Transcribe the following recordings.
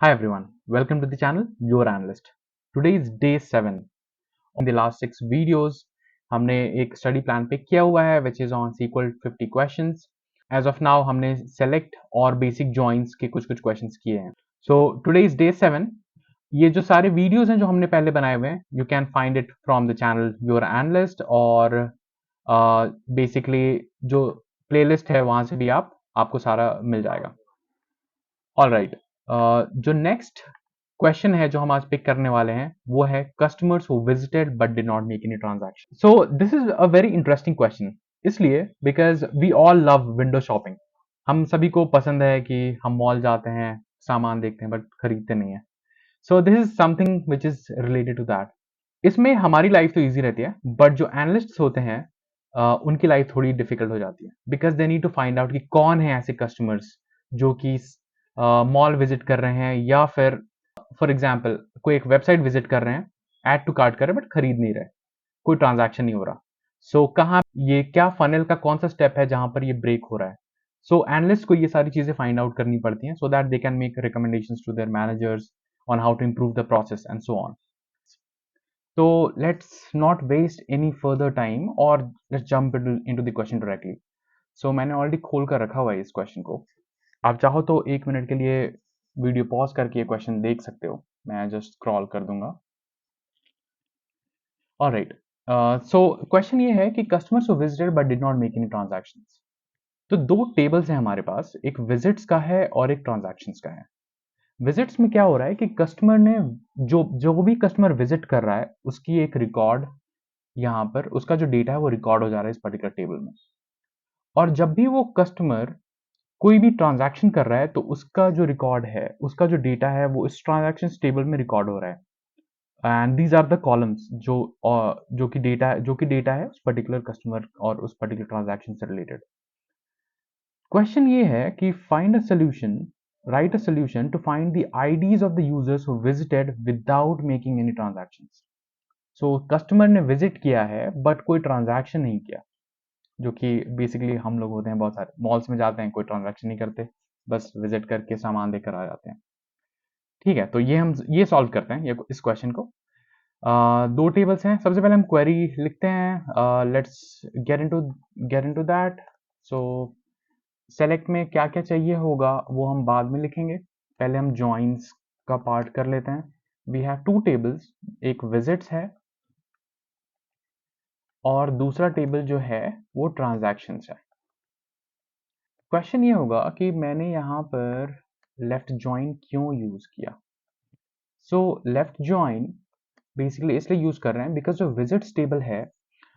Hi everyone, welcome to the channel Your Analyst. Today is day 7. On the last 6 videos हमने एक study plan pick किया हुआ है which is on SQL 50 questions. As of now हमने select और basic joins के कुछ questions किए हैं. So today is day 7. ये जो सारे videos हैं जो हमने पहले बनाए हुए हैं you can find it from the channel Your Analyst और basically जो playlist है वहाँ से भी आपको सारा मिल जाएगा. ऑल राइट, जो नेक्स्ट क्वेश्चन है जो हम आज पिक करने वाले हैं वो है customers who visited but did not make any transaction. So this is a very interesting question इसलिए because we all love window shopping. हम सभी को पसंद है कि हम मॉल जाते हैं, सामान देखते हैं बट खरीदते नहीं है. So this is something which is related to that. इसमें हमारी लाइफ तो ईजी रहती है बट जो एनालिस्ट्स होते हैं उनकी लाइफ थोड़ी डिफिकल्ट हो जाती है because they need to find out कि कौन है ऐसे कस्टमर्स जो कि मॉल विजिट कर रहे हैं या फिर फॉर एग्जाम्पल कोई एक वेबसाइट विजिट कर रहे हैं, ऐड टू कार्ट कर रहे हैं बट खरीद नहीं रहे, कोई ट्रांजैक्शन नहीं हो रहा. सो कहाँ ये क्या फनल का कौन सा स्टेप है जहां पर ये ब्रेक हो रहा है. सो एनालिस्ट को ये सारी चीजें फाइंड आउट करनी पड़ती हैं so that they can make recommendations to their managers on how to improve the process and so on. So let's not waste any further time or let's jump into the question directly. So मैंने already खोल कर रखा हुआ है इस question को. आप चाहो तो 1 मिनट के लिए वीडियो पॉज करके ये क्वेश्चन देख सकते हो. मैं जस्ट स्क्रॉल कर दूंगा. ऑलराइट, सो क्वेश्चन ये है कि customers who visited but did not make any transactions. तो दो टेबल्स हैं हमारे पास, एक विजिट्स का है और एक ट्रांजैक्शंस का है. विजिट्स में क्या हो रहा है कि कस्टमर ने जो जो भी कस्टमर विजिट कर रहा है उसकी एक रिकॉर्ड यहाँ पर उसका जो डेटा है वो रिकॉर्ड हो जा रहा है इस पर्टिकुलर टेबल में. और जब भी वो कस्टमर कोई भी ट्रांजैक्शन कर रहा है तो उसका जो रिकॉर्ड है, उसका जो डेटा है वो इस ट्रांजैक्शन टेबल में रिकॉर्ड हो रहा है. And these are the columns जो कि डेटा है उस पर्टिकुलर कस्टमर और उस पर्टिकुलर ट्रांजैक्शन से रिलेटेड. क्वेश्चन ये है कि find a solution, write a solution to find the IDs of the users who visited without making any transactions. So customer ने विजिट किया है बट कोई ट्रांजैक्शन नहीं किया, जो कि बेसिकली हम लोग होते हैं. बहुत सारे मॉल्स में जाते हैं, कोई ट्रांजैक्शन नहीं करते, बस विजिट करके सामान देकर आ जाते हैं. ठीक है, तो ये हम ये सॉल्व करते हैं इस क्वेश्चन को. दो टेबल्स हैं. सबसे पहले हम क्वेरी लिखते हैं. Let's get into that. So select में क्या क्या चाहिए होगा वो हम बाद में लिखेंगे. पहले हम जॉइंस का पार्ट कर लेते हैं. वी हैव टू टेबल्स, एक विजिट्स है और दूसरा टेबल जो है वो ट्रांजैक्शंस है. क्वेश्चन ये होगा कि मैंने यहाँ पर लेफ्ट जॉइन क्यों यूज किया. सो लेफ्ट जॉइन बेसिकली इसलिए यूज कर रहे हैं बिकॉज जो विजिट्स टेबल है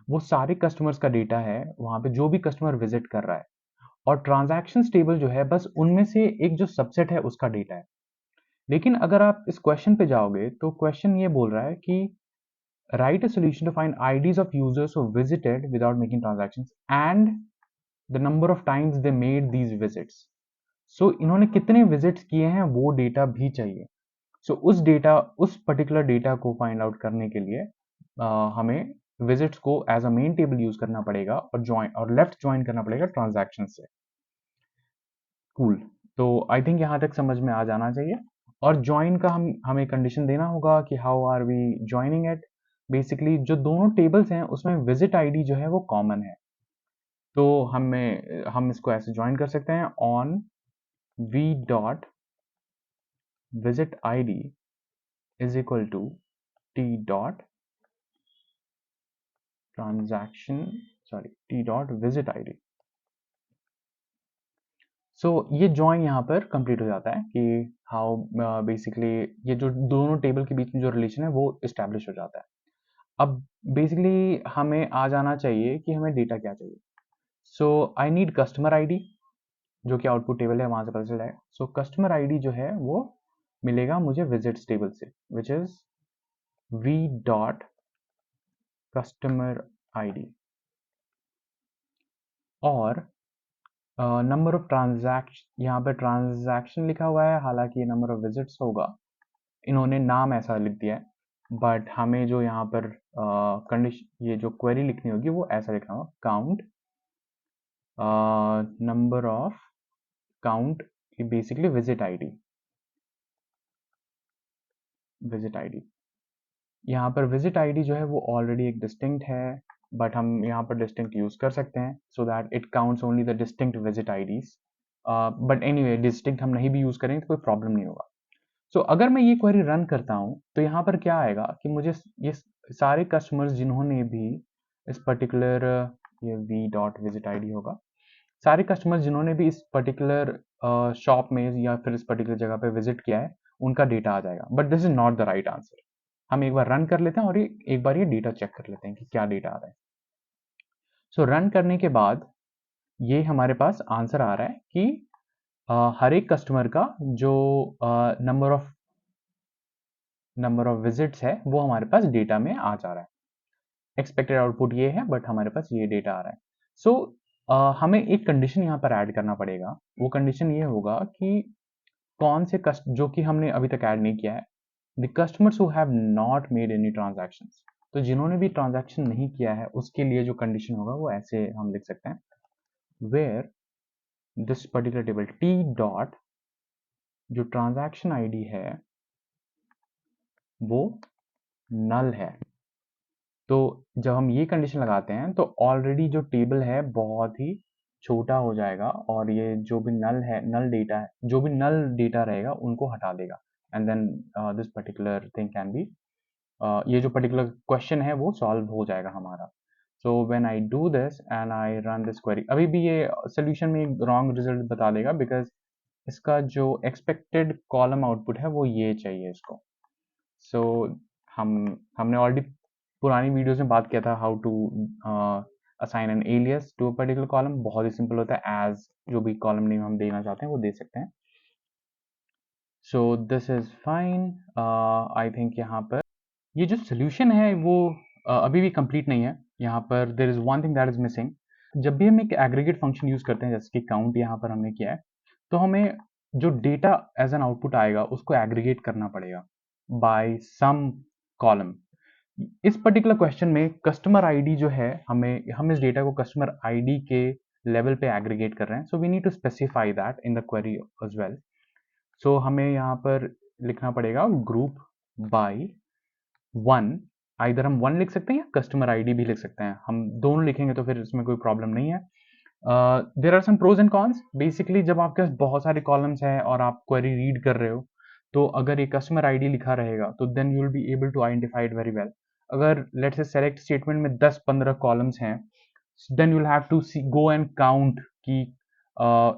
वो सारे कस्टमर्स का डेटा है, वहां पे जो भी कस्टमर विजिट कर रहा है. और ट्रांजैक्शंस टेबल जो है बस उनमें से एक जो सबसेट है उसका डेटा है. लेकिन अगर आप इस क्वेश्चन पे जाओगे तो क्वेश्चन ये बोल रहा है कि write a solution to find IDs of users who visited without making transactions and the number of times they made these visits. सो इन्होंने कितने विजिट्स किए हैं वो डेटा भी चाहिए. सो उस पर्टिकुलर डेटा को फाइंड आउट करने के लिए हमें विजिट्स को as a main table use करना पड़ेगा और लेफ्ट ज्वाइन करना पड़ेगा ट्रांजैक्शन से. कूल. तो आई थिंक यहाँ तक समझ में आ जाना चाहिए. और ज्वाइन का हमें कंडीशन देना होगा कि how are we joining it. Basically जो दोनों टेबल्स हैं उसमें विजिट आईडी जो है वो कॉमन है. तो हम इसको ऐसे ज्वाइन कर सकते हैं on v dot visit id is equal to t dot transaction t dot visit id. सो ये ज्वाइन यहाँ पर कंप्लीट हो जाता है कि हाउ बेसिकली ये जो दोनों टेबल के बीच में जो रिलेशन है वो इस्टेब्लिश हो जाता है. अब बेसिकली हमें आ जाना चाहिए कि हमें डेटा क्या चाहिए. सो आई नीड कस्टमर आईडी जो कि आउटपुट टेबल है वहां से पता चल जाएगा. सो कस्टमर आईडी जो है वो मिलेगा मुझे विजिट्स टेबल से which is v dot customer ID. और नंबर ऑफ ट्रांजैक्शन, यहाँ पे ट्रांजैक्शन लिखा हुआ है हालांकि ये नंबर ऑफ विजिट्स होगा, इन्होंने नाम ऐसा लिख दिया है. बट हमें जो यहाँ पर कंडीशन ये जो क्वेरी लिखनी होगी वो ऐसा लिखना होगा count number of count basically visit ID. Visit ID. यहाँ पर विजिट आईडी जो है वो ऑलरेडी एक डिस्टिंक्ट है, बट हम यहाँ पर डिस्टिंक्ट यूज कर सकते हैं so that it counts only the distinct visit IDs. But anyway distinct हम नहीं भी यूज करेंगे तो कोई प्रॉब्लम नहीं होगा। अगर मैं ये क्वेरी रन करता हूँ तो यहाँ पर क्या आएगा कि मुझे ये सारे कस्टमर्स जिन्होंने भी इस पर्टिकुलर, ये v dot visit I D होगा, सारे कस्टमर्स जिन्होंने भी इस पर्टिकुलर शॉप में या फिर इस पर्टिकुलर जगह पे विजिट किया है उनका डेटा आ जाएगा। But this is not the right answer. हम एक बार रन कर लेते हैं और एक बार ये डेटा चेक कर लेते हैं कि क्या डेटा आ रहा है। रन करने के बाद ये हमारे पास आंसर आ रहा है कि हर एक कस्टमर का जो नंबर ऑफ विजिट्स है वो हमारे पास डेटा में आ जा रहा है। एक्सपेक्टेड आउटपुट ये है बट हमारे पास ये डेटा आ रहा है। हमें एक कंडीशन यहाँ पर ऐड करना पड़ेगा। वो कंडीशन ये होगा कि कौन से जो कि हमने अभी तक ऐड नहीं किया है, the customers who have not made any transactions. तो जिन्होंने भी ट्रांजैक्शन नहीं किया है उसके लिए जो कंडीशन होगा वो ऐसे हम लिख सकते हैं, where this particular table T dot जो ट्रांजैक्शन आईडी है वो नल है। तो जब हम ये कंडीशन लगाते हैं तो ऑलरेडी जो टेबल है बहुत ही छोटा हो जाएगा और ये जो भी नल डेटा है, जो भी नल डेटा रहेगा उनको हटा देगा। And then this particular thing can be, ये जो पर्टिकुलर क्वेश्चन है वो सॉल्व हो जाएगा हमारा। So when I do this and I run this query, अभी भी ये सोल्यूशन में एक रॉन्ग रिजल्ट बता देगा बिकॉज इसका जो एक्सपेक्टेड कॉलम आउटपुट है वो ये चाहिए इसको। हमने ऑलरेडी पुरानी वीडियोस में बात किया था how to assign an alias to a particular column. बहुत ही सिंपल होता है, एज जो भी कॉलम नेम हम देना चाहते हैं वो दे सकते हैं। सो this is fine. I think यहाँ पर ये जो सोल्यूशन है वो अभी भी कंप्लीट नहीं है। यहाँ पर there is one thing that is missing. जब भी हम एक एग्रीगेट फंक्शन यूज करते हैं जैसे कि काउंट यहाँ पर हमने किया है, तो हमें जो डेटा एज एन आउटपुट आएगा उसको एग्रीगेट करना पड़ेगा बाय सम कॉलम। इस पर्टिकुलर क्वेश्चन में कस्टमर आईडी जो है, हम इस डेटा को कस्टमर आईडी के लेवल पे एग्रीगेट कर रहे हैं। So we need to specify that in the query as well. So हमें यहाँ पर लिखना पड़ेगा ग्रुप बाय वन। आइदर हम वन लिख सकते हैं या कस्टमर आईडी भी लिख सकते हैं। हम दोनों लिखेंगे तो फिर इसमें कोई प्रॉब्लम नहीं है। There are some pros and cons. Basically जब आपके पास बहुत सारे कॉलम्स हैं और आप क्वेरी रीड कर रहे हो, तो अगर ये कस्टमर आईडी लिखा रहेगा तो then you will be able to identify it very well. अगर लेट्स से सेलेक्ट स्टेटमेंट में 10-15 कॉलम्स हैं, then you will have to go and count कि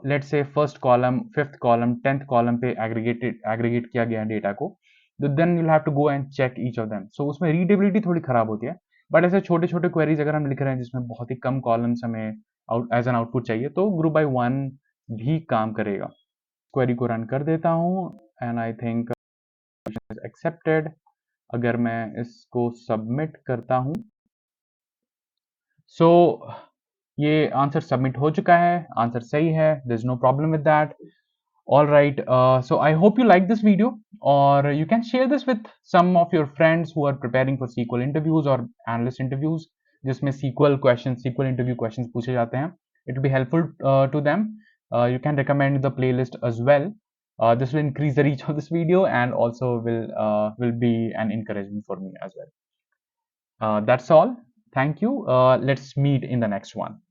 let's say first column, fifth column, 10th column पे aggregate किया गया data को, then you have to go and check each of them. So उसमें readability थोड़ी खराब होती है। बट ऐसे छोटे छोटे क्वेरीज अगर हम लिख रहे हैं जिसमें बहुत ही कम कॉलम्स हमें एज एन आउटपुट चाहिए, तो ग्रुप बाय वन भी काम करेगा। क्वेरी को रन कर देता हूँ एंड आई थिंक एक्सेप्टेड। अगर मैं इसको सबमिट करता हूँ, सो ये आंसर सबमिट हो चुका है, आंसर सही है, there is no problem with that. All right, so I hope you like this video, or you can share this with some of your friends who are preparing for SQL interviews or analyst interviews, जिसमें SQL interview questions पूछे जाते हैं. It will be helpful to them. You can recommend the playlist as well. This will increase the reach of this video and also will be an encouragement for me as well. That's all. Thank you. Let's meet in the next one.